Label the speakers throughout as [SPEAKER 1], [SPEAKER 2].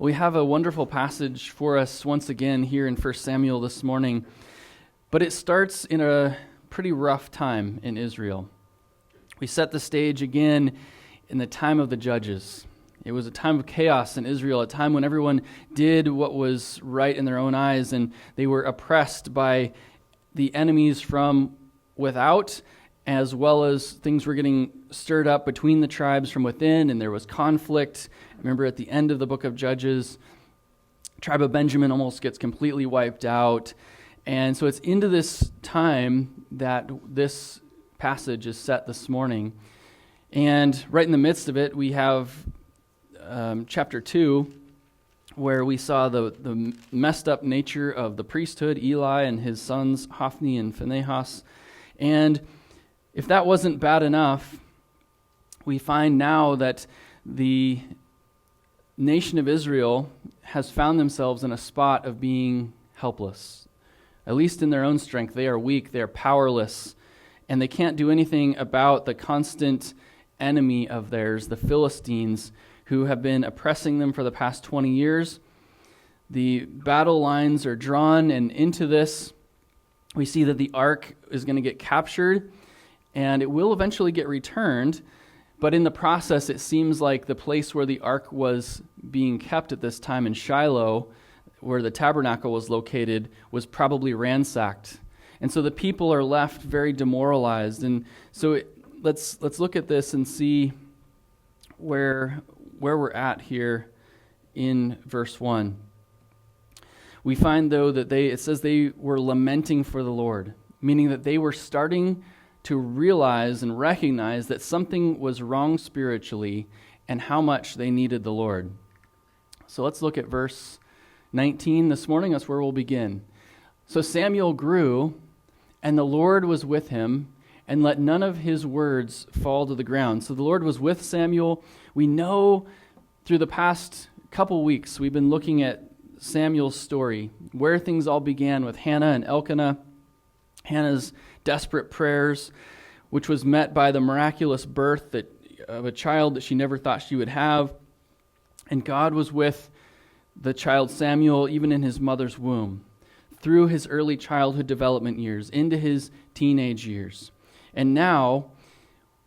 [SPEAKER 1] We have a wonderful passage for us once again here in 1 Samuel this morning, but it starts in a pretty rough time in Israel. We set the stage again in the time of the judges. It was a time of chaos in Israel, a time when everyone did what was right in their own eyes, and they were oppressed by the enemies from without, as well as things were getting stirred up between the tribes from within, and there was conflict. Remember, at the end of the book of Judges, tribe of Benjamin almost gets completely wiped out. And so it's into this time that this passage is set this morning. And right in the midst of it, we have chapter 2, where we saw the messed up nature of the priesthood, Eli and his sons, Hophni and Phinehas. And if that wasn't bad enough, we find now that the nation of Israel has found themselves in a spot of being helpless. At least in their own strength, they are weak, they are powerless, and they can't do anything about the constant enemy of theirs, the Philistines, who have been oppressing them for the past 20 years. The battle lines are drawn, and into this, we see that the ark is going to get captured, and it will eventually get returned. But in the process, it seems like the place where the ark was being kept at this time in Shiloh, where the tabernacle was located, was probably ransacked. And so the people are left very demoralized. And so let's look at this and see where we're at here in verse 1. We find, though, that it says they were lamenting for the Lord, meaning that they were starting to realize and recognize that something was wrong spiritually and how much they needed the Lord. So let's look at verse 19 this morning. That's where we'll begin. So Samuel grew, and the Lord was with him, and let none of his words fall to the ground. So the Lord was with Samuel. We know through the past couple weeks, we've been looking at Samuel's story, where things all began with Hannah and Elkanah. Hannah's desperate prayers, which was met by the miraculous birth of a child that she never thought she would have. And God was with the child Samuel even in his mother's womb, through his early childhood development years, into his teenage years. And now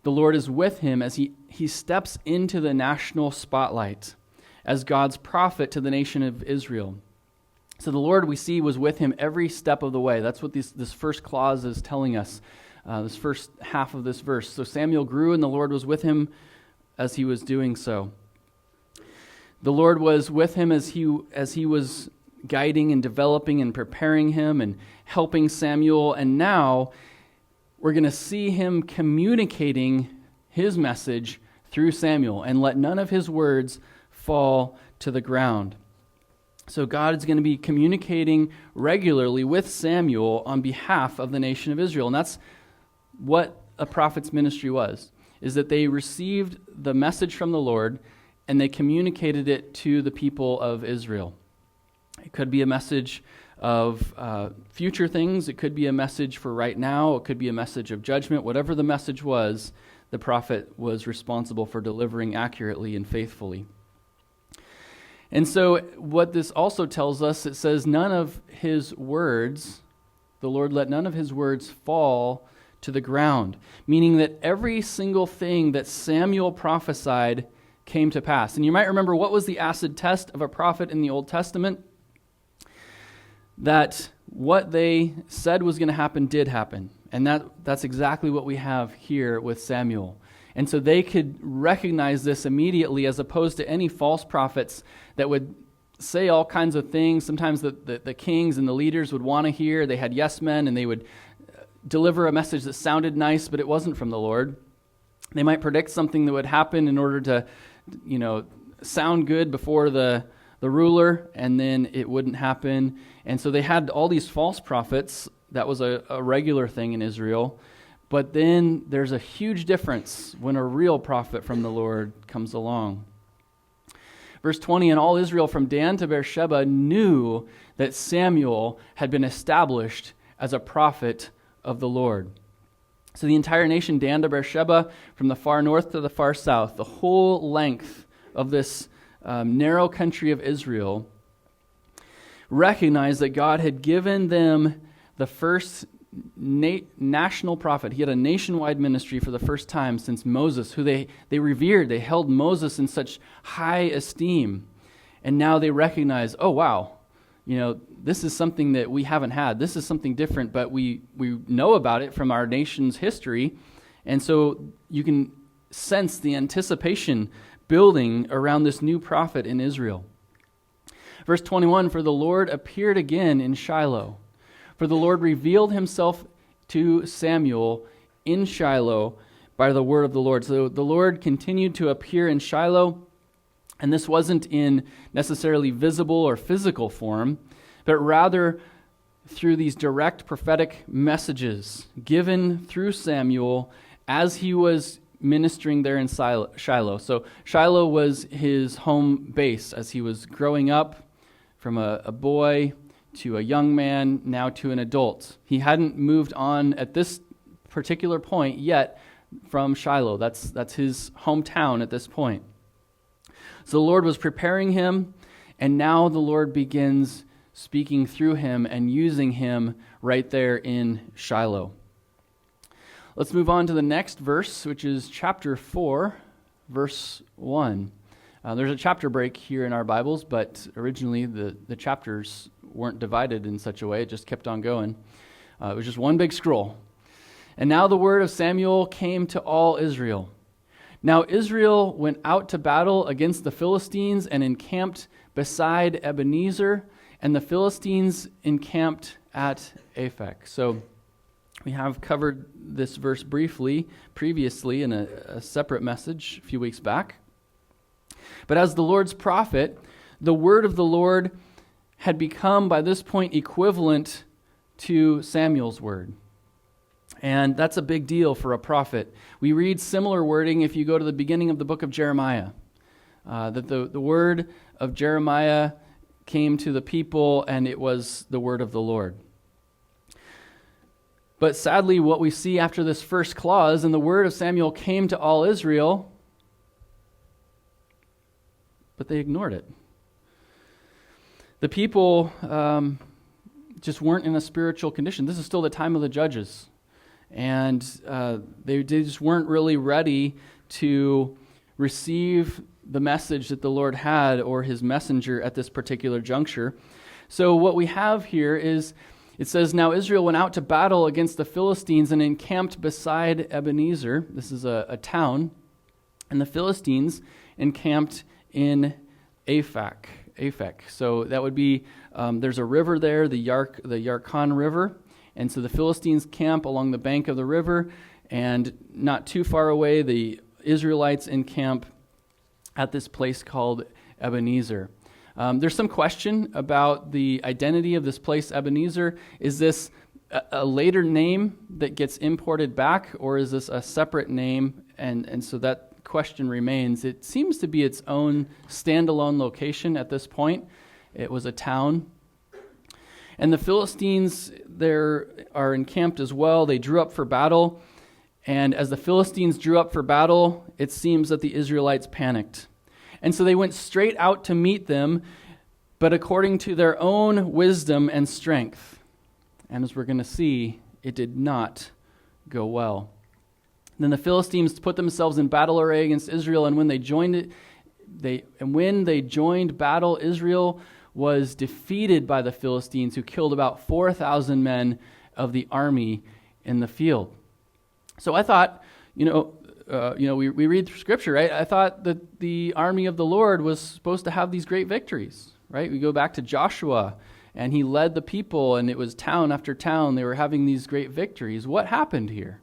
[SPEAKER 1] the Lord is with him as he steps into the national spotlight as God's prophet to the nation of Israel. So the Lord, we see, was with him every step of the way. That's what this first clause is telling us, this first half of this verse. So Samuel grew, and the Lord was with him as he was doing so. The Lord was with him as he was guiding and developing and preparing him and helping Samuel. And now we're going to see him communicating his message through Samuel, and let none of his words fall to the ground. So God is going to be communicating regularly with Samuel on behalf of the nation of Israel. And that's what a prophet's ministry was, is that they received the message from the Lord and they communicated it to the people of Israel. It could be a message of future things. It could be a message for right now. It could be a message of judgment. Whatever the message was, the prophet was responsible for delivering accurately and faithfully. And so what this also tells us, it says none of his words, the Lord let none of his words fall to the ground, meaning that every single thing that Samuel prophesied came to pass. And you might remember, what was the acid test of a prophet in the Old Testament? That what they said was going to happen did happen. And that's exactly what we have here with Samuel. And so they could recognize this immediately, as opposed to any false prophets that would say all kinds of things. Sometimes the kings and the leaders would want to hear. They had yes men, and they would deliver a message that sounded nice, but it wasn't from the Lord. They might predict something that would happen in order to, sound good before the ruler, and then it wouldn't happen. And so they had all these false prophets. That was a regular thing in Israel. But then there's a huge difference when a real prophet from the Lord comes along. Verse 20, and all Israel from Dan to Beersheba knew that Samuel had been established as a prophet of the Lord. So the entire nation, Dan to Beersheba, from the far north to the far south, the whole length of this narrow country of Israel recognized that God had given them the first national prophet. He had a nationwide ministry for the first time since Moses, who they revered. They held Moses in such high esteem. And now they recognize, oh, wow, this is something that we haven't had. This is something different, but we know about it from our nation's history. And so you can sense the anticipation building around this new prophet in Israel. Verse 21, for the Lord appeared again in Shiloh. For the Lord revealed himself to Samuel in Shiloh by the word of the Lord. So the Lord continued to appear in Shiloh, and this wasn't in necessarily visible or physical form, but rather through these direct prophetic messages given through Samuel as he was ministering there in Shiloh. So Shiloh was his home base as he was growing up from a boy to a young man, now to an adult. He hadn't moved on at this particular point yet from Shiloh. That's his hometown at this point. So the Lord was preparing him, and now the Lord begins speaking through him and using him right there in Shiloh. Let's move on to the next verse, which is chapter 4, verse 1. There's a chapter break here in our Bibles, but originally the chapters weren't divided in such a way. It just kept on going. It was just one big scroll. And now the word of Samuel came to all Israel. Now Israel went out to battle against the Philistines and encamped beside Ebenezer, and the Philistines encamped at Aphek. So we have covered this verse briefly previously in a separate message a few weeks back. But as the Lord's prophet, the word of the Lord had become by this point equivalent to Samuel's word. And that's a big deal for a prophet. We read similar wording if you go to the beginning of the book of Jeremiah, that the word of Jeremiah came to the people and it was the word of the Lord. But sadly, what we see after this first clause, and the word of Samuel came to all Israel, but they ignored it. The people just weren't in a spiritual condition. This is still the time of the judges. And they just weren't really ready to receive the message that the Lord had or his messenger at this particular juncture. So what we have here is, it says, now Israel went out to battle against the Philistines and encamped beside Ebenezer. This is a town. And the Philistines encamped in Aphek. So that would be, there's a river there, the Yarkon River. And so the Philistines camp along the bank of the river, and not too far away, the Israelites encamp at this place called Ebenezer. There's some question about the identity of this place, Ebenezer. Is this a later name that gets imported back, or is this a separate name? And so that question remains. It seems to be its own standalone location at this point. It was a town. And the Philistines there are encamped as well. They drew up for battle. And as the Philistines drew up for battle, it seems that the Israelites panicked. And so they went straight out to meet them, but according to their own wisdom and strength. And as we're going to see, it did not go well. Then the Philistines put themselves in battle array against Israel, and when they joined battle, Israel was defeated by the Philistines, who killed about 4,000 men of the army in the field. So I thought, we read through Scripture, right? I thought that the army of the Lord was supposed to have these great victories, right? We go back to Joshua, and he led the people, and it was town after town. They were having these great victories. What happened here?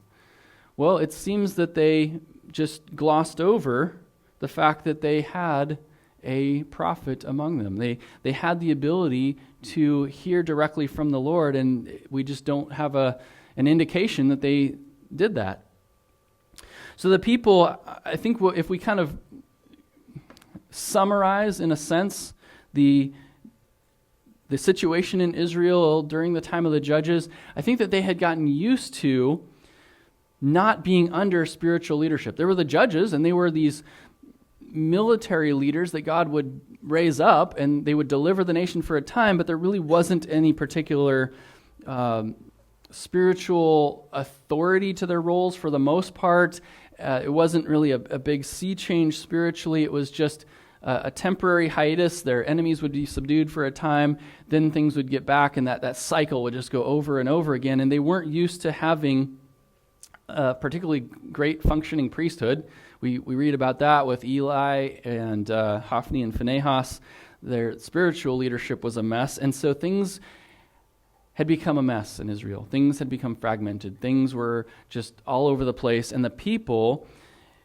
[SPEAKER 1] Well, it seems that they just glossed over the fact that they had a prophet among them. They had the ability to hear directly from the Lord, and we just don't have an indication that they did that. So the people, I think if we kind of summarize, in a sense, the situation in Israel during the time of the judges, I think that they had gotten used to not being under spiritual leadership. There were the judges, and they were these military leaders that God would raise up, and they would deliver the nation for a time, but there really wasn't any particular spiritual authority to their roles for the most part. It wasn't really a big sea change spiritually. It was just a temporary hiatus. Their enemies would be subdued for a time, then things would get back, and that cycle would just go over and over again. And they weren't used to having a particularly great functioning priesthood. We read about that with Eli and Hophni and Phinehas. Their spiritual leadership was a mess, and so things had become a mess in Israel. Things had become fragmented. Things were just all over the place, and the people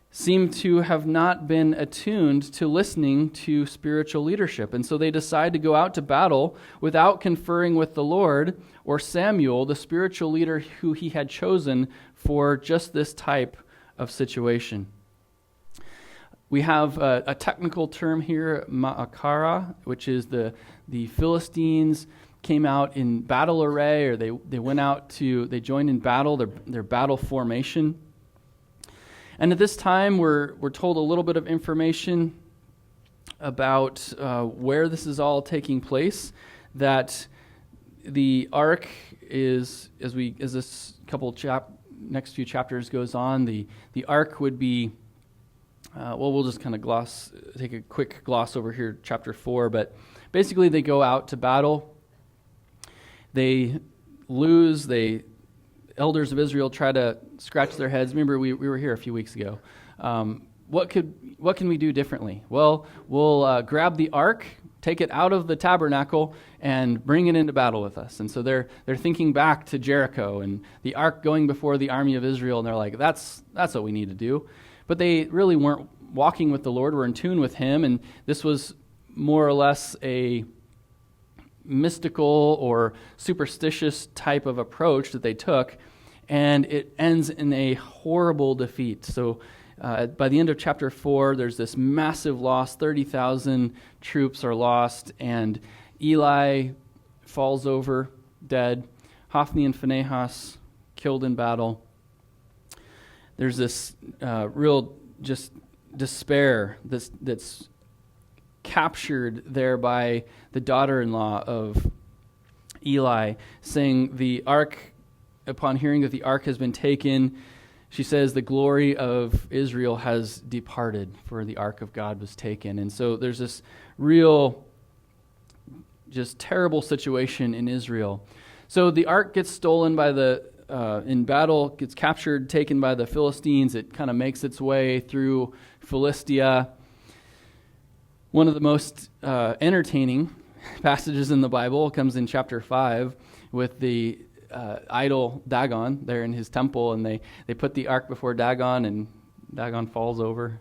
[SPEAKER 1] seem to have not been attuned to listening to spiritual leadership. And so they decide to go out to battle without conferring with the Lord or Samuel, the spiritual leader who he had chosen for just this type of situation. We have a technical term here, ma'akara, which is the Philistines came out in battle array, or they joined in battle, their battle formation. And at this time, we're told a little bit of information about where this is all taking place. That the ark is, as this next few chapters goes on, the ark would be. We'll just kind of take a quick gloss over here, chapter 4. But basically, they go out to battle. They lose. Elders of Israel try to scratch their heads. Remember, we were here a few weeks ago. What can we do differently? Well, we'll grab the ark, take it out of the tabernacle, and bring it into battle with us. And so they're thinking back to Jericho and the ark going before the army of Israel, and they're like, that's what we need to do. But they really weren't walking with the Lord, were in tune with Him, and this was more or less a mystical or superstitious type of approach that they took, and it ends in a horrible defeat. So by the end of chapter 4, there's this massive loss. 30,000 troops are lost, and Eli falls over dead. Hophni and Phinehas killed in battle. There's this real just despair that's captured there by the daughter-in-law of Eli, saying the ark, upon hearing that the ark has been taken, she says the glory of Israel has departed, for the ark of God was taken. And so there's this real, just terrible situation in Israel. So the ark gets stolen by in battle, gets captured, taken by the Philistines. It kind of makes its way through Philistia. One of the most entertaining passages in the Bible comes in chapter 5 with the idol Dagon there in his temple, and they put the ark before Dagon, and Dagon falls over.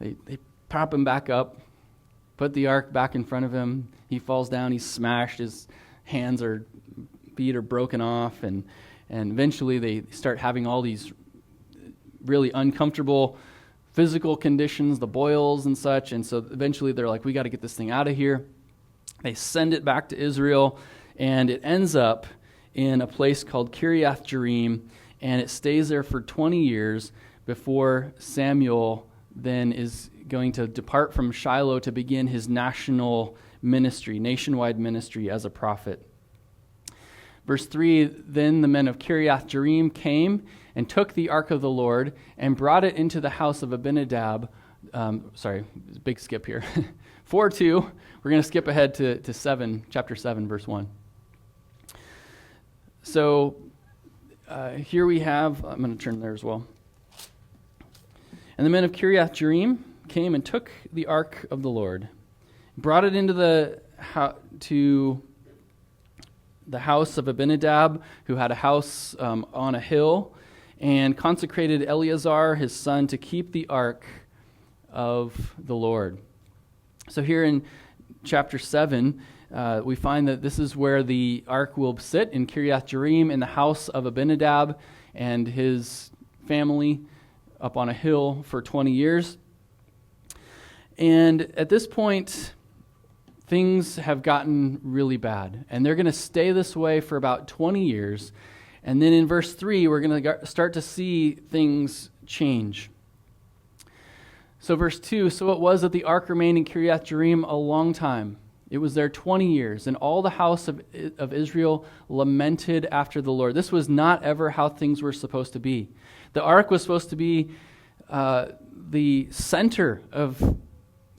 [SPEAKER 1] They prop him back up, put the ark back in front of him. He falls down, he's smashed, his feet are broken off, and eventually they start having all these really uncomfortable physical conditions, the boils and such, and so eventually they're like, we got to get this thing out of here. They send it back to Israel, and it ends up in a place called Kiriath Jearim, and it stays there for 20 years before Samuel then is going to depart from Shiloh to begin his nationwide ministry as a prophet. Verse 3, then the men of Kiriath Jearim came and took the ark of the Lord and brought it into the house of Abinadab. Big skip here. 4:2, we're going to skip ahead to chapter 7, verse 1. So here we have, I'm going to turn there as well. And the men of Kiriath Jearim came and took the ark of the Lord, brought it into the house of Abinadab, who had a house on a hill, and consecrated Eleazar, his son, to keep the ark of the Lord. So here in chapter 7, we find that this is where the ark will sit, in Kiriath Jearim, in the house of Abinadab and his family up on a hill for 20 years. And at this point, things have gotten really bad, and they're going to stay this way for about 20 years. And then in verse 3, we're going to start to see things change. So verse 2, so it was that the ark remained in Kiriath Jearim a long time. It was there 20 years, and all the house of Israel lamented after the Lord. This was not ever how things were supposed to be. The ark was supposed to be the center of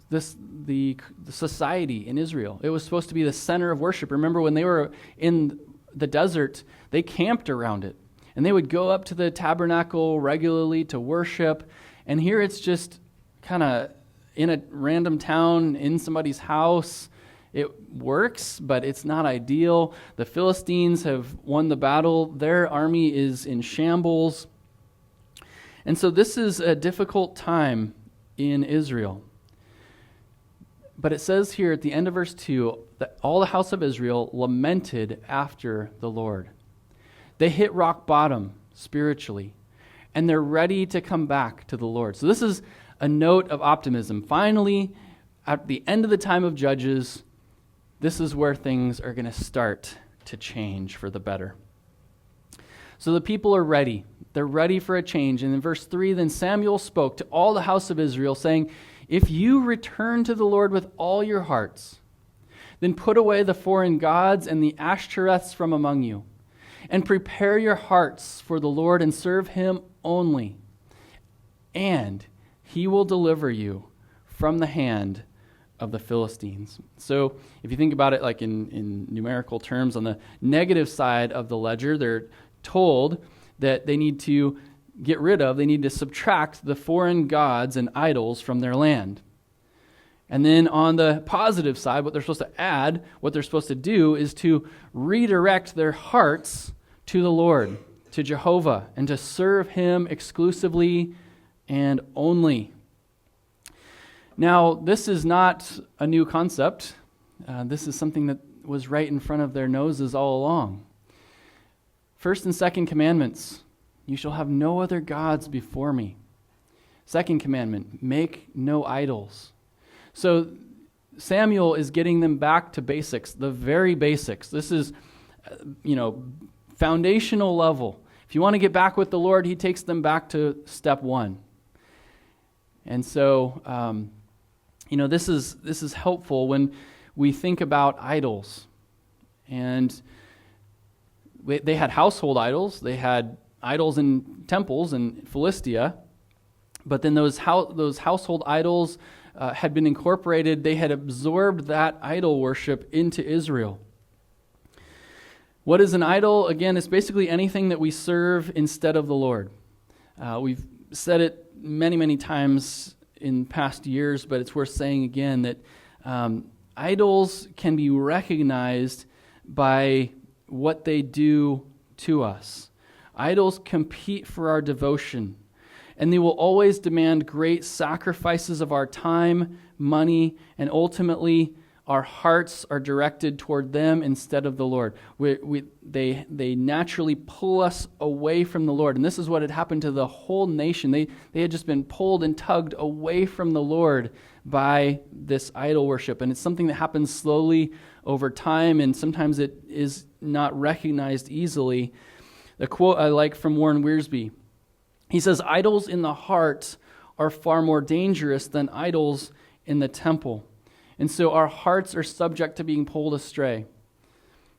[SPEAKER 1] the society in Israel. It was supposed to be the center of worship. Remember, when they were in the desert, they camped around it, and they would go up to the tabernacle regularly to worship. And here it's just kind of in a random town, in somebody's house. It works, but it's not ideal. The Philistines have won the battle. Their army is in shambles. And so this is a difficult time in Israel. But it says here at the end of verse 2 that all the house of Israel lamented after the Lord. They hit rock bottom spiritually, and they're ready to come back to the Lord. So this is a note of optimism. Finally, at the end of the time of Judges, this is where things are going to start to change for the better. So the people are ready. They're ready for a change. And in verse 3, then Samuel spoke to all the house of Israel, saying, if you return to the Lord with all your hearts, then put away the foreign gods and the Ashtoreths from among you, and prepare your hearts for the Lord and serve him only, and he will deliver you from the hand of the Philistines. So if you think about it like in numerical terms, on the negative side of the ledger, they're told that they need to they need to subtract the foreign gods and idols from their land. And then on the positive side, what they're supposed to add, what they're supposed to do is to redirect their hearts to the Lord, to Jehovah, and to serve him exclusively and only. Now, this is not a new concept. This is something that was right in front of their noses all along. First and second commandments, you shall have no other gods before me. Second commandment, make no idols. So Samuel is getting them back to basics, the very basics. This is, foundational level. If you want to get back with the Lord, he takes them back to step one. And so, this is helpful when we think about idols. And they had household idols. They had idols in temples in Philistia. But then those household idols had been incorporated. They had absorbed that idol worship into Israel. What is an idol? Again, it's basically anything that we serve instead of the Lord. We've said it many, many times in past years, but it's worth saying again that idols can be recognized by what they do to us. Idols compete for our devotion, and they will always demand great sacrifices of our time, money, and ultimately our hearts are directed toward them instead of the Lord. They naturally pull us away from the Lord. And this is what had happened to the whole nation. They had just been pulled and tugged away from the Lord by this idol worship. And it's something that happens slowly over time, and sometimes it is not recognized easily. The quote I like from Warren Wiersbe, he says, idols in the heart are far more dangerous than idols in the temple. And so our hearts are subject to being pulled astray.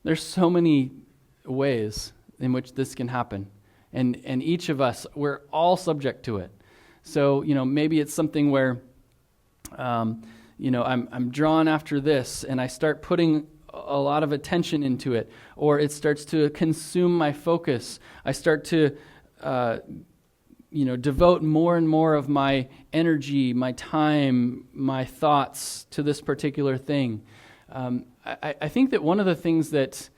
[SPEAKER 1] There's so many ways in which this can happen. And each of us, we're all subject to it. So, maybe it's something where, I'm drawn after this, and I start putting a lot of attention into it, or it starts to consume my focus. I start to devote more and more of my energy, my time, my thoughts to this particular thing. I think that one of the things that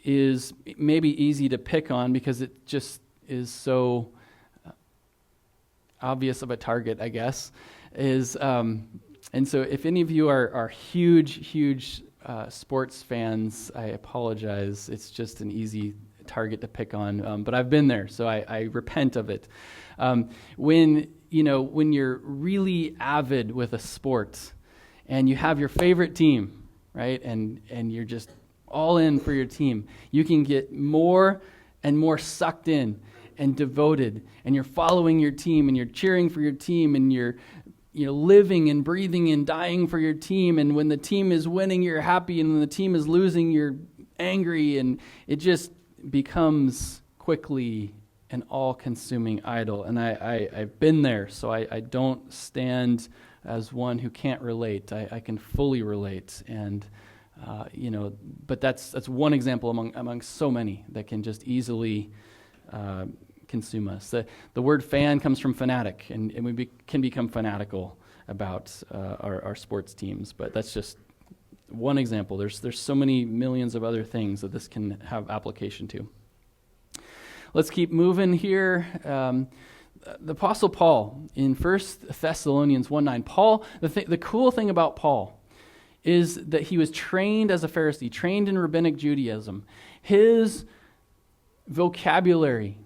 [SPEAKER 1] is maybe easy to pick on because it just is so obvious of a target, I guess, is, and so if any of you are huge sports fans, I apologize. It's just an easy target to pick on, but I've been there, so I repent of it. When you're really avid with a sport and you have your favorite team, right, and you're just all in for your team, you can get more and more sucked in and devoted, and you're following your team and you're cheering for your team and you're living and breathing and dying for your team. And when the team is winning, you're happy. And when the team is losing, you're angry. And it just becomes quickly an all-consuming idol. And I've been there, so I don't stand as one who can't relate. I can fully relate. And, but that's one example among so many that can just easily consume us. The word fan comes from fanatic, and we can become fanatical about our sports teams, but that's just one example. There's so many millions of other things that this can have application to. Let's keep moving here. The Apostle Paul in 1 Thessalonians 1:9. Paul, the cool thing about Paul is that he was trained as a Pharisee, trained in rabbinic Judaism. His vocabulary,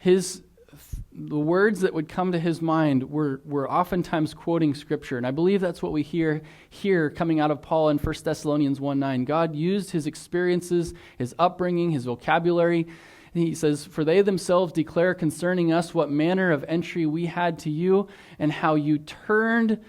[SPEAKER 1] the words that would come to his mind were oftentimes quoting Scripture. And I believe that's what we hear here coming out of Paul in 1 Thessalonians 1:9. God used his experiences, his upbringing, his vocabulary. And he says, "For they themselves declare concerning us what manner of entry we had to you, and how you turned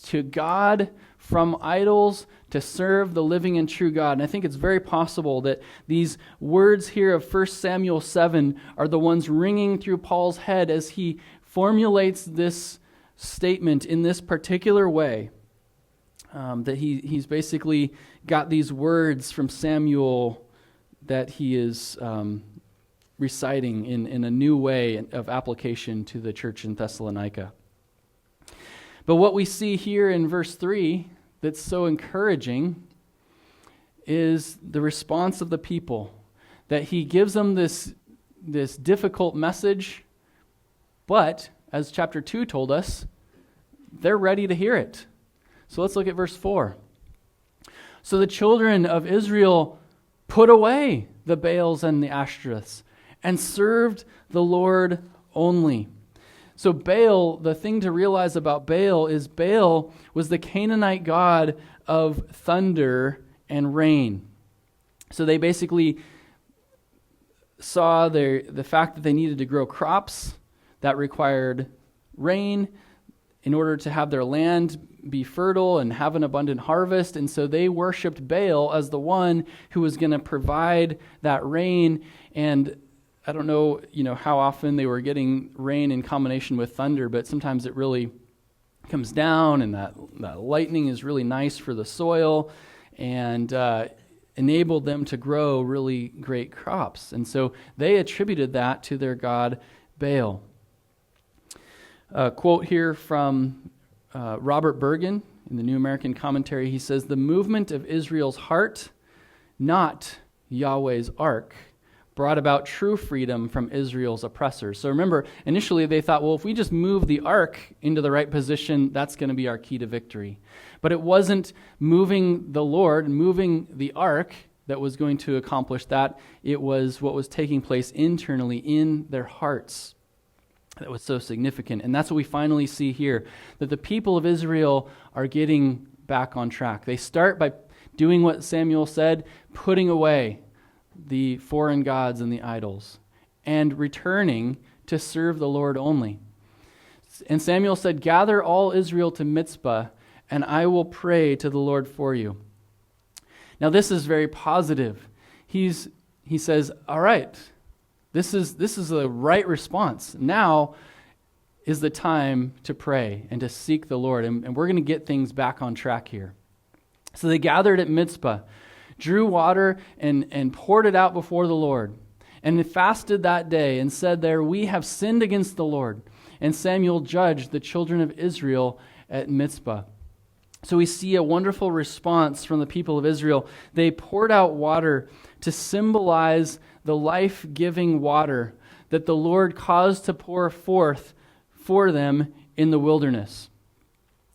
[SPEAKER 1] to God from idols to serve the living and true God." And I think it's very possible that these words here of 1 Samuel 7 are the ones ringing through Paul's head as he formulates this statement in this particular way. That he's basically got these words from Samuel that he is reciting in a new way of application to the church in Thessalonica. But what we see here in verse 3 that's so encouraging is the response of the people, that he gives them this difficult message, but as chapter 2 told us, they're ready to hear it. So let's look at verse 4. "So the children of Israel put away the Baals and the Ashtoreths and served the Lord only." So Baal, the thing to realize about Baal is Baal was the Canaanite god of thunder and rain. So they basically saw the fact that they needed to grow crops that required rain in order to have their land be fertile and have an abundant harvest. And so they worshipped Baal as the one who was going to provide that rain. And I don't know, how often they were getting rain in combination with thunder, but sometimes it really comes down, and that lightning is really nice for the soil and enabled them to grow really great crops. And so they attributed that to their god Baal. A quote here from Robert Bergen in the New American Commentary. He says, "The movement of Israel's heart, not Yahweh's ark, brought about true freedom from Israel's oppressors." So remember, initially they thought, well, if we just move the ark into the right position, that's going to be our key to victory. But it wasn't moving the Lord, moving the ark that was going to accomplish that. It was what was taking place internally in their hearts that was so significant. And that's what we finally see here, that the people of Israel are getting back on track. They start by doing what Samuel said, putting away the foreign gods and the idols, and returning to serve the Lord only. And Samuel said, "Gather all Israel to Mizpah, and I will pray to the Lord for you." Now this is very positive. He says, all right, this is the right response. Now is the time to pray and to seek the Lord, and we're going to get things back on track here. So they gathered at Mizpah, drew water and poured it out before the Lord, and fasted that day and said there, "We have sinned against the Lord." And Samuel judged the children of Israel at Mizpah. So we see a wonderful response from the people of Israel. They poured out water to symbolize the life-giving water that the Lord caused to pour forth for them in the wilderness.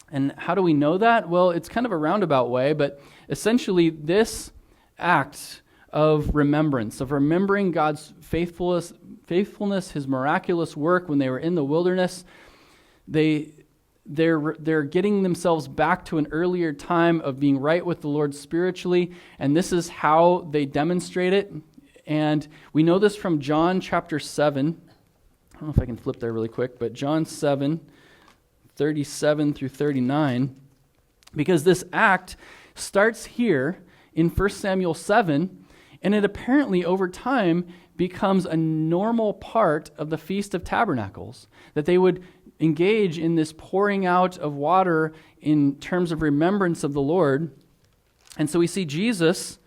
[SPEAKER 1] And how do we know that? Well, it's kind of a roundabout way, but essentially this act of remembrance, of remembering God's faithfulness, his miraculous work when they were in the wilderness, they're getting themselves back to an earlier time of being right with the Lord spiritually, and this is how they demonstrate it. And we know this from John chapter 7. I don't know if I can flip there really quick, but John 7, 37 through 39, because this act starts here in 1 Samuel 7, and it apparently over time becomes a normal part of the Feast of Tabernacles, that they would engage in this pouring out of water in terms of remembrance of the Lord. And so we see Jesus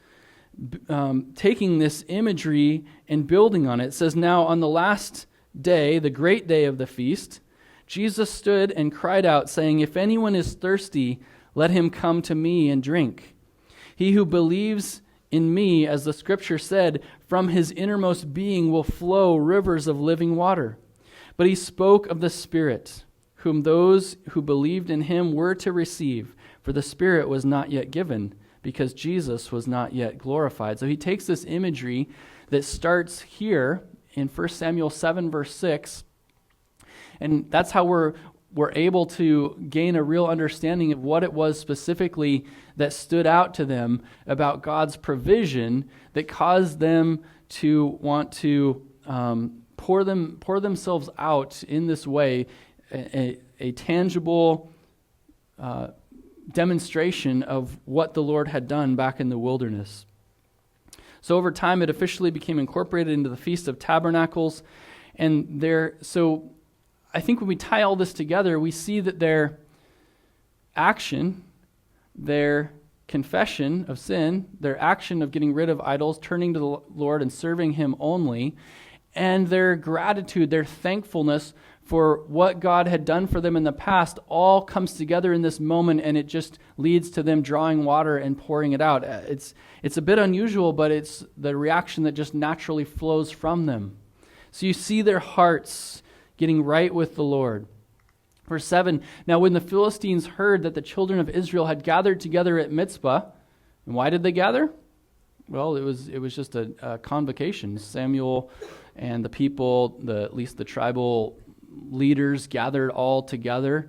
[SPEAKER 1] taking this imagery and building on it. It says, "Now on the last day, the great day of the feast, Jesus stood and cried out, saying, 'If anyone is thirsty, let him come to me and drink. He who believes in me, as the scripture said, from his innermost being will flow rivers of living water.' But he spoke of the Spirit, whom those who believed in him were to receive, for the Spirit was not yet given, because Jesus was not yet glorified." So he takes this imagery that starts here in 1 Samuel 7, verse 6, and that's how we're able to gain a real understanding of what it was specifically that stood out to them about God's provision that caused them to want to pour themselves out in this way, a tangible demonstration of what the Lord had done back in the wilderness. So over time, it officially became incorporated into the Feast of Tabernacles, and so I think when we tie all this together, we see that their action, their confession of sin, their action of getting rid of idols, turning to the Lord and serving Him only, and their gratitude, their thankfulness for what God had done for them in the past all comes together in this moment, and it just leads to them drawing water and pouring it out. It's a bit unusual, but it's the reaction that just naturally flows from them. So you see their hearts getting right with the Lord. Verse 7, "Now when the Philistines heard that the children of Israel had gathered together at Mizpah," and why did they gather? Well, it was just a convocation. Samuel and the people, at least the tribal leaders, gathered all together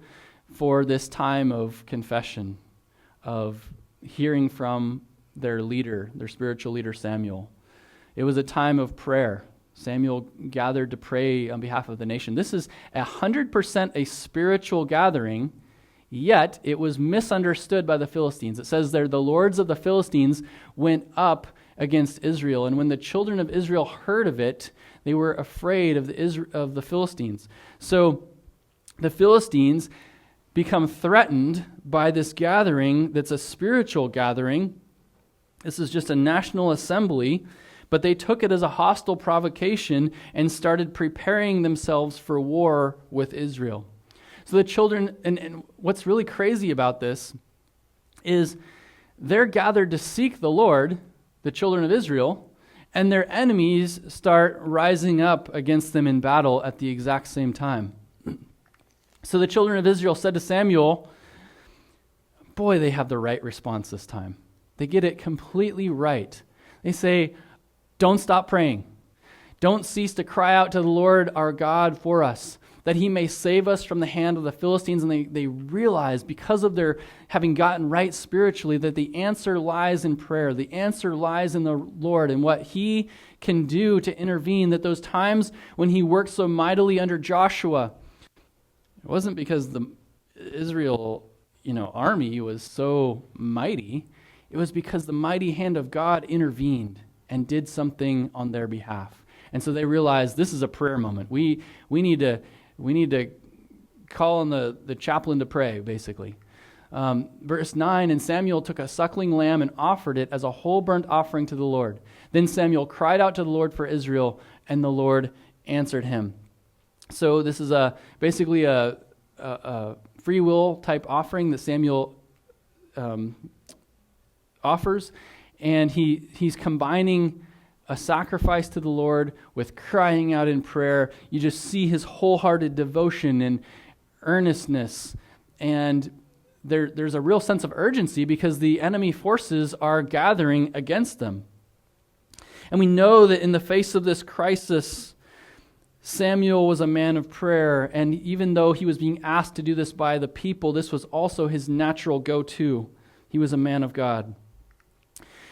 [SPEAKER 1] for this time of confession, of hearing from their leader, their spiritual leader Samuel. It was a time of prayer. Samuel gathered to pray on behalf of the nation. This is 100% a spiritual gathering, yet it was misunderstood by the Philistines. It says there, the lords of the Philistines went up against Israel, and when the children of Israel heard of it, they were afraid of the Philistines. So the Philistines become threatened by this gathering that's a spiritual gathering. This is just a national assembly, but they took it as a hostile provocation and started preparing themselves for war with Israel. So the children, and what's really crazy about this is they're gathered to seek the Lord, the children of Israel, and their enemies start rising up against them in battle at the exact same time. So the children of Israel said to Samuel, boy, they have the right response this time. They get it completely right. They say, don't stop praying. Don't cease to cry out to the Lord our God for us, that He may save us from the hand of the Philistines. And they realize, because of their having gotten right spiritually, that the answer lies in prayer. The answer lies in the Lord and what He can do to intervene, that those times when He worked so mightily under Joshua, it wasn't because the Israel army was so mighty. It was because the mighty hand of God intervened and did something on their behalf. And so they realized this is a prayer moment. We need to call on the chaplain to pray, basically. Verse 9, "And Samuel took a suckling lamb and offered it as a whole burnt offering to the Lord. Then Samuel cried out to the Lord for Israel, and the Lord answered him." So this is basically a free will type offering that Samuel offers. And he's combining a sacrifice to the Lord with crying out in prayer. You just see his wholehearted devotion and earnestness. And there's a real sense of urgency because the enemy forces are gathering against them. And we know that in the face of this crisis, Samuel was a man of prayer. And even though he was being asked to do this by the people, this was also his natural go-to. He was a man of God.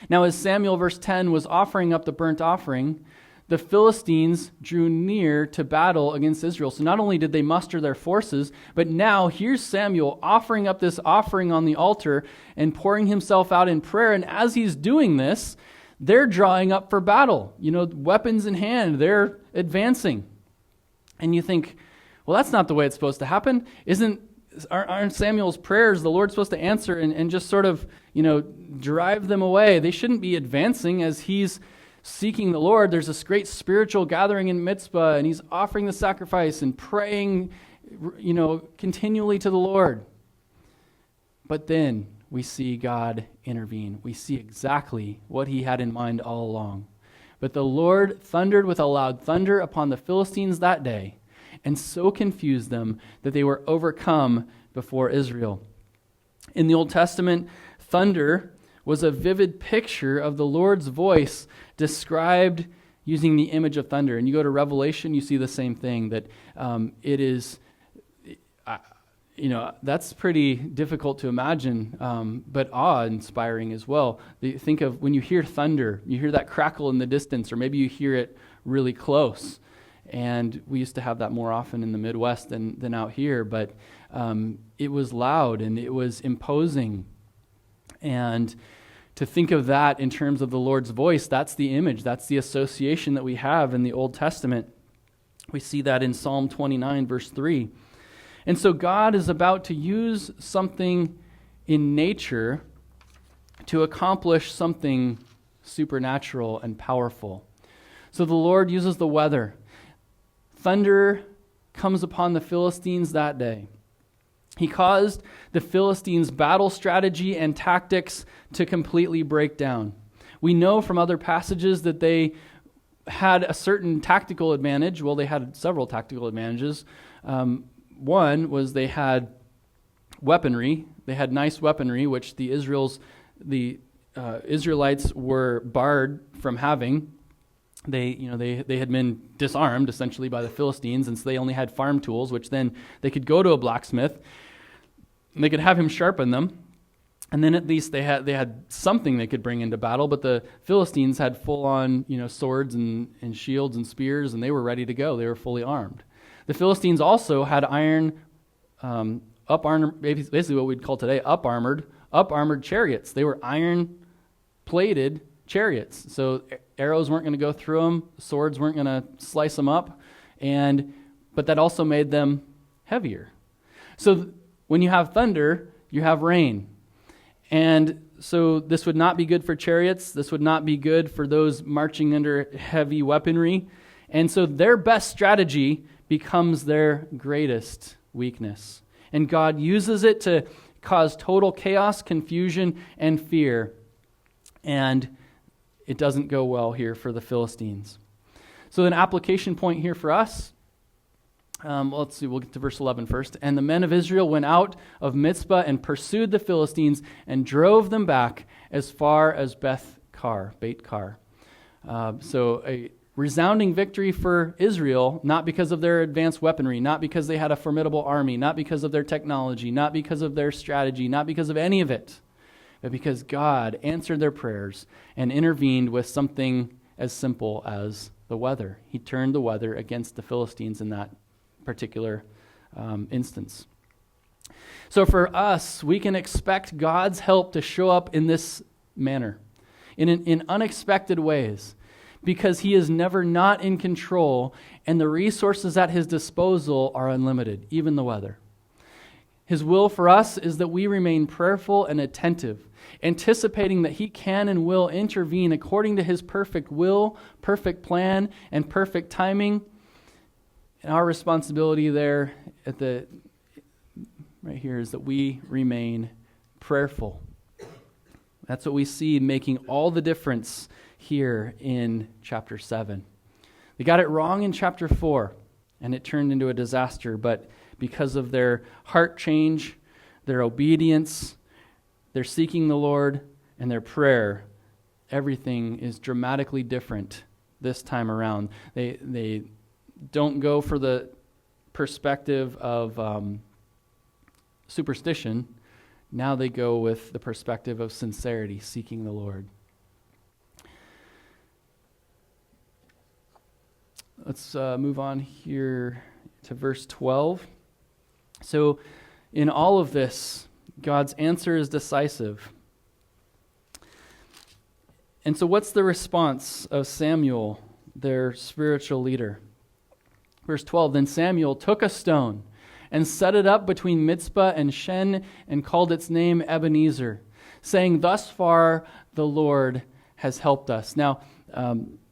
[SPEAKER 1] Now, as Samuel, verse 10, was offering up the burnt offering, the Philistines drew near to battle against Israel. So not only did they muster their forces, but now here's Samuel offering up this offering on the altar and pouring himself out in prayer. And as he's doing this, they're drawing up for battle. Weapons in hand, they're advancing. And you think, well, that's not the way it's supposed to happen. Aren't Samuel's prayers the Lord supposed to answer and just sort of, drive them away? They shouldn't be advancing as he's seeking the Lord. There's this great spiritual gathering in Mitzvah, and he's offering the sacrifice and praying, continually to the Lord. But then we see God intervene. We see exactly what he had in mind all along. But the Lord thundered with a loud thunder upon the Philistines that day, and so confused them that they were overcome before Israel. In the Old Testament, thunder was a vivid picture of the Lord's voice described using the image of thunder. And you go to Revelation, you see the same thing, that it is, that's pretty difficult to imagine, but awe-inspiring as well. Think of when you hear thunder, you hear that crackle in the distance, or maybe you hear it really close. And we used to have that more often in the Midwest than out here, but it was loud and it was imposing. And to think of that in terms of the Lord's voice, that's the image, that's the association that we have in the Old Testament. We see that in Psalm 29, verse 3. And so God is about to use something in nature to accomplish something supernatural and powerful. So the Lord uses the weather. Thunder comes upon the Philistines that day. He caused the Philistines' battle strategy and tactics to completely break down. We know from other passages that they had a certain tactical advantage. Well, they had several tactical advantages. One was they had weaponry. They had nice weaponry, which the Israelites were barred from having. They had been disarmed essentially by the Philistines, and so they only had farm tools, which then they could go to a blacksmith and they could have him sharpen them, and then at least they had something they could bring into battle. But the Philistines had full on swords and shields and spears, and they were ready to go. They were fully armed. The Philistines also had iron basically what we'd call today up armored chariots. They were iron plated chariots, so arrows weren't going to go through them, swords weren't going to slice them up, but that also made them heavier. So when you have thunder, you have rain. And so this would not be good for chariots. This would not be good for those marching under heavy weaponry. And so their best strategy becomes their greatest weakness. And God uses it to cause total chaos, confusion, and fear. And it doesn't go well here for the Philistines. So an application point here for us, let's see, we'll get to verse 11 first. And the men of Israel went out of Mizpah and pursued the Philistines and drove them back as far as Beit Kar. So a resounding victory for Israel, not because of their advanced weaponry, not because they had a formidable army, not because of their technology, not because of their strategy, not because of any of it, but because God answered their prayers and intervened with something as simple as the weather. He turned the weather against the Philistines in that particular instance. So for us, we can expect God's help to show up in this manner, in unexpected ways, because he is never not in control, and the resources at his disposal are unlimited, even the weather. His will for us is that we remain prayerful and attentive, anticipating that he can and will intervene according to his perfect will, perfect plan, and perfect timing. And our responsibility there right here is that we remain prayerful. That's what we see making all the difference here in chapter 7. They got it wrong in chapter 4, and it turned into a disaster, but because of their heart change, their obedience, their seeking the Lord, and their prayer, everything is dramatically different this time around. They don't go for the perspective of superstition. Now they go with the perspective of sincerity, seeking the Lord. Let's move on here to verse 12. So in all of this, God's answer is decisive. And so what's the response of Samuel, their spiritual leader? Verse 12, then Samuel took a stone and set it up between Mizpah and Shen and called its name Ebenezer, saying, thus far the Lord has helped us. Now,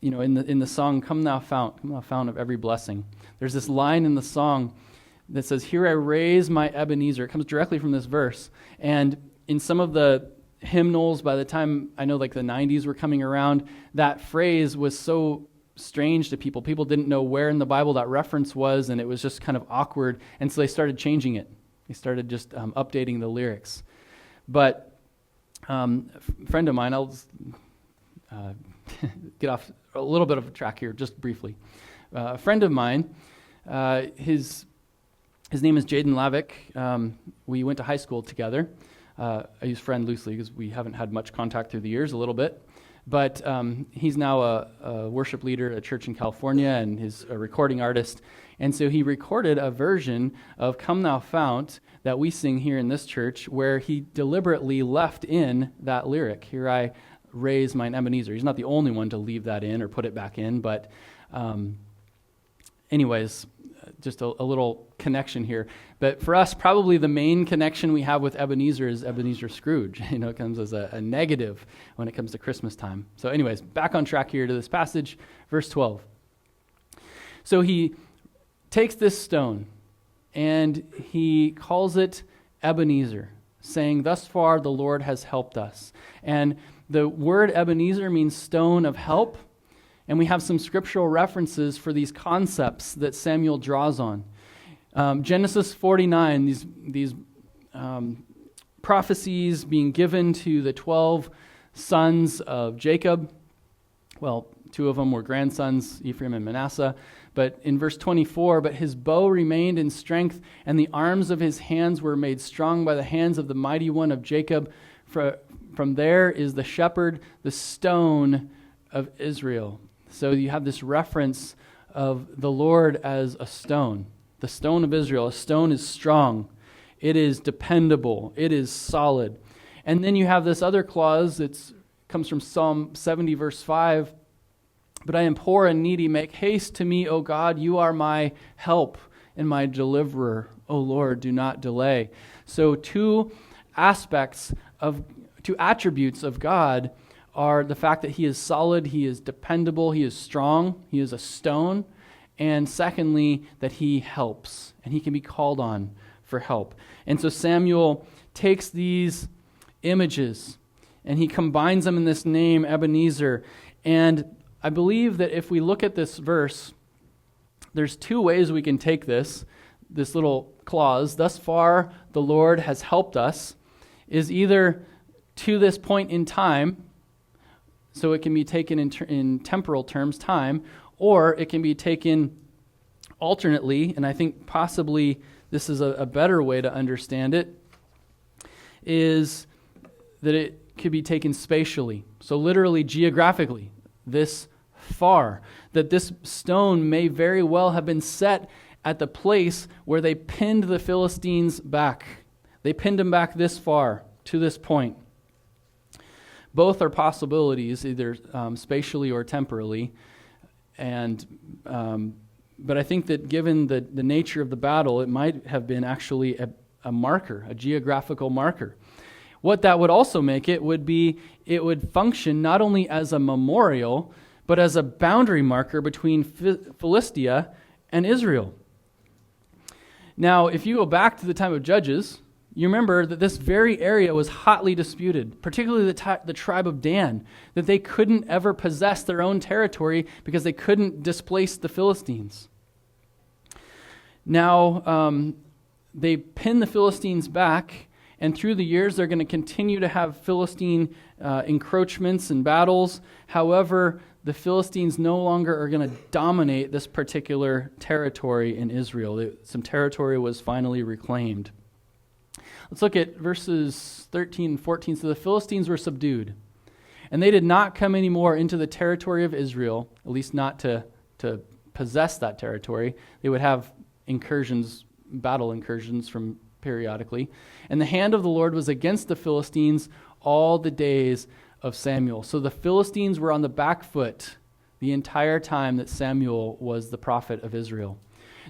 [SPEAKER 1] in the song, Come Thou Fount of Every Blessing, there's this line in the song that says, here I raise my Ebenezer. It comes directly from this verse. And in some of the hymnals, by the time I know like the 90s were coming around, that phrase was so strange to people. People didn't know where in the Bible that reference was, and it was just kind of awkward. And so they started changing it. They started just updating the lyrics. But a friend of mine, I'll get off a little bit of a track here just briefly. A friend of mine, his name is Jaden Lavick. We went to high school together. I use friend loosely because we haven't had much contact through the years, a little bit. But he's now a worship leader at a church in California, and he's a recording artist. And so he recorded a version of Come Thou Fount that we sing here in this church, where he deliberately left in that lyric, here I raise mine Ebenezer. He's not the only one to leave that in or put it back in, but anyways, just a little connection here. But for us, probably the main connection we have with Ebenezer is Ebenezer Scrooge. It comes as a negative when it comes to Christmas time. So anyways, back on track here to this passage, verse 12. So he takes this stone and he calls it Ebenezer, saying, thus far the Lord has helped us. And the word Ebenezer means stone of help. And we have some scriptural references for these concepts that Samuel draws on. Genesis 49, these prophecies being given to the 12 sons of Jacob. Well, 2 of them were grandsons, Ephraim and Manasseh. But in verse 24, but his bow remained in strength, and the arms of his hands were made strong by the hands of the mighty one of Jacob. From there is the shepherd, the stone of Israel. So you have this reference of the Lord as a stone, the stone of Israel. A stone is strong. It is dependable. It is solid. And then you have this other clause that comes from Psalm 70, verse 5. But I am poor and needy. Make haste to me, O God. You are my help and my deliverer. O Lord, do not delay. So two attributes of God are the fact that he is solid, he is dependable, he is strong, he is a stone, and secondly, that he helps, and he can be called on for help. And so Samuel takes these images, and he combines them in this name, Ebenezer. And I believe that if we look at this verse, there's 2 ways we can take this little clause, thus far the Lord has helped us, is either to this point in time, so it can be taken in temporal terms, time, or it can be taken alternately, and I think possibly this is a better way to understand it, is that it could be taken spatially, so literally geographically, this far, that this stone may very well have been set at the place where they pinned the Philistines back. They pinned them back this far, to this point. Both are possibilities, either spatially or temporally, and but I think that given the nature of the battle, it might have been actually a marker, a geographical marker. What that would also make it would function not only as a memorial, but as a boundary marker between Philistia and Israel. Now, if you go back to the time of Judges, you remember that this very area was hotly disputed, particularly the tribe of Dan, that they couldn't ever possess their own territory because they couldn't displace the Philistines. Now, they pin the Philistines back, and through the years they're going to continue to have Philistine encroachments and battles. However, the Philistines no longer are going to dominate this particular territory in Israel. Some territory was finally reclaimed. Let's look at verses 13 and 14. So the Philistines were subdued, and they did not come anymore into the territory of Israel, at least not to possess that territory. They would have incursions, battle incursions from periodically. And the hand of the Lord was against the Philistines all the days of Samuel. So the Philistines were on the back foot the entire time that Samuel was the prophet of Israel.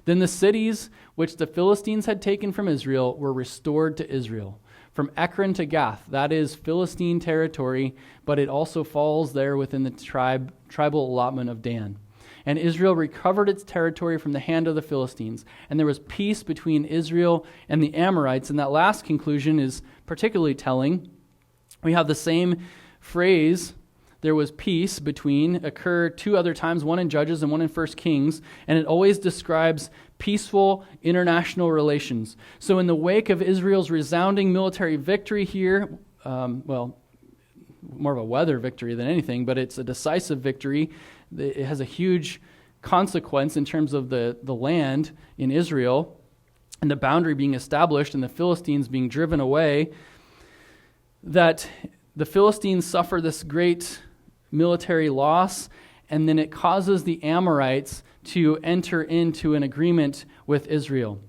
[SPEAKER 1] Then the cities which the Philistines had taken from Israel were restored to Israel. From Ekron to Gath, that is Philistine territory, but it also falls there within the tribal allotment of Dan. And Israel recovered its territory from the hand of the Philistines, and there was peace between Israel and the Amorites. And that last conclusion is particularly telling. We have the same phrase, there was peace between, occur two other times, one in Judges and one in 1 Kings, and it always describes peaceful international relations. So in the wake of Israel's resounding military victory here, more of a weather victory than anything, but it's a decisive victory. It has a huge consequence in terms of the land in Israel and the boundary being established and the Philistines being driven away, that the Philistines suffer this great military loss, and then it causes the Amorites to enter into an agreement with Israel.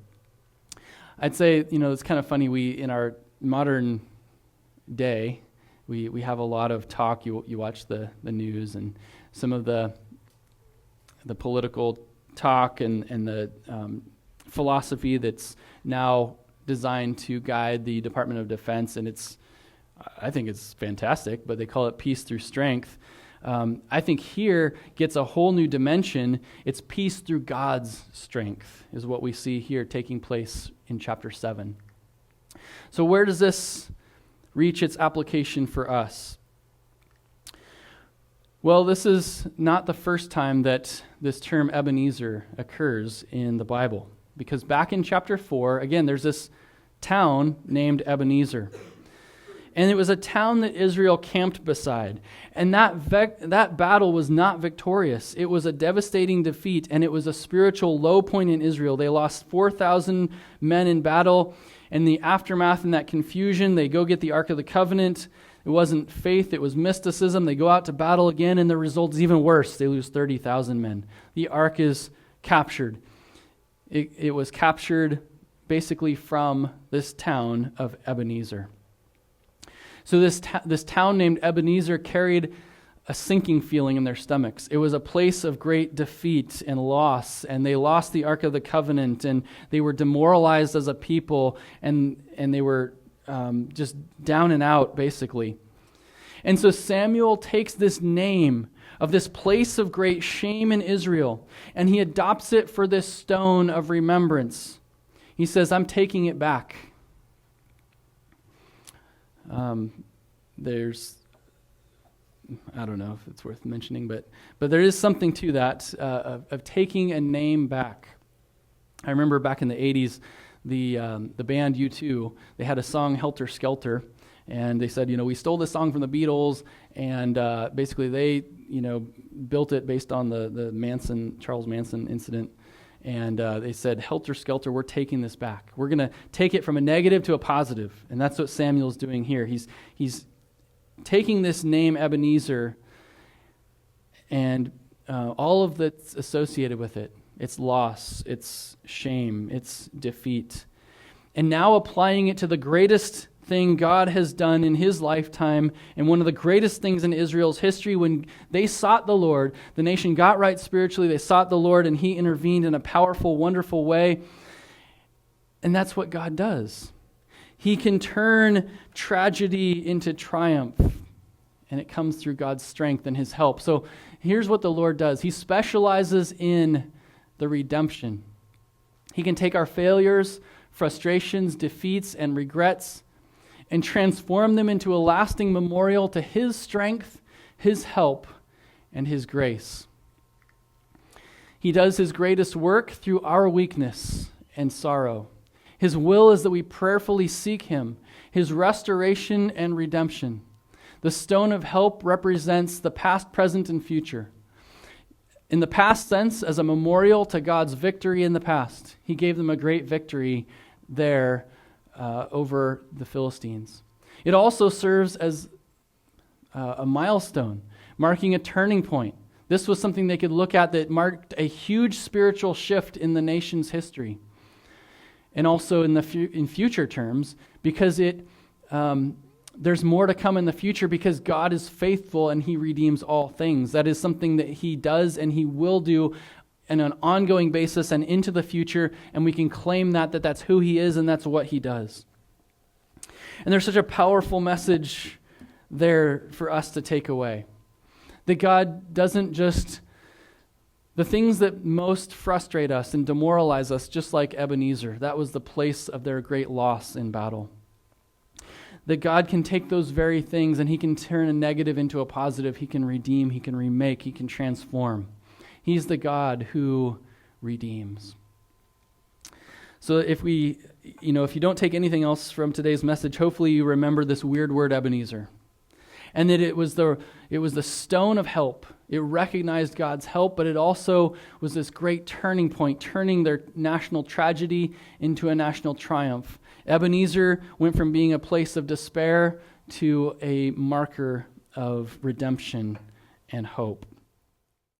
[SPEAKER 1] I'd say, it's kind of funny, we, in our modern day, we have a lot of talk. You watch the news and some of the political talk and the philosophy that's now designed to guide the Department of Defense, and I think it's fantastic, but they call it peace through strength. I think here gets a whole new dimension. It's peace through God's strength is what we see here taking place in chapter 7. So where does this reach its application for us? Well, this is not the first time that this term Ebenezer occurs in the Bible, because back in chapter 4, again, there's this town named Ebenezer. And it was a town that Israel camped beside. And that battle was not victorious. It was a devastating defeat, and it was a spiritual low point in Israel. They lost 4,000 men in battle. In the aftermath and that confusion, they go get the Ark of the Covenant. It wasn't faith, it was mysticism. They go out to battle again, and the result is even worse. They lose 30,000 men. The Ark is captured. It was captured basically from this town of Ebenezer. So this town named Ebenezer carried a sinking feeling in their stomachs. It was a place of great defeat and loss, and they lost the Ark of the Covenant, and they were demoralized as a people, and they were just down and out, basically. And so Samuel takes this name of this place of great shame in Israel, and he adopts it for this stone of remembrance. He says, I'm taking it back. I don't know if it's worth mentioning, but there is something to that of taking a name back. I remember back in the 80s, the band U2, they had a song, Helter Skelter, and they said, we stole this song from the Beatles, and basically they, built it based on the Charles Manson incident. And they said, Helter Skelter, we're taking this back. We're going to take it from a negative to a positive. And that's what Samuel's doing here. He's taking this name Ebenezer and all of that's associated with it. Its loss, its shame, its defeat. And now applying it to the greatest thing God has done in his lifetime, and one of the greatest things in Israel's history. When they sought the Lord, the nation got right spiritually, they sought the Lord, and he intervened in a powerful, wonderful way. And that's what God does. He can turn tragedy into triumph, and it comes through God's strength and his help. So here's what the Lord does. He specializes in the redemption. He can take our failures, frustrations, defeats, and regrets and transform them into a lasting memorial to his strength, his help, and his grace. He does his greatest work through our weakness and sorrow. His will is that we prayerfully seek him, his restoration and redemption. The stone of help represents the past, present, and future. In the past sense, as a memorial to God's victory in the past, he gave them a great victory there over the Philistines. It also serves as a milestone, marking a turning point. This was something they could look at that marked a huge spiritual shift in the nation's history. And also in future terms, because there's more to come in the future, because God is faithful and he redeems all things. That is something that he does and he will do on an ongoing basis and into the future, and we can claim that that's who he is and that's what he does. And there's such a powerful message there for us to take away. That God doesn't just, the things that most frustrate us and demoralize us, just like Ebenezer, that was the place of their great loss in battle. That God can take those very things and he can turn a negative into a positive. He can redeem, he can remake, he can transform. He's the God who redeems. So if you don't take anything else from today's message, hopefully you remember this weird word Ebenezer. And that it was the stone of help. It recognized God's help, but it also was this great turning point, turning their national tragedy into a national triumph. Ebenezer went from being a place of despair to a marker of redemption and hope.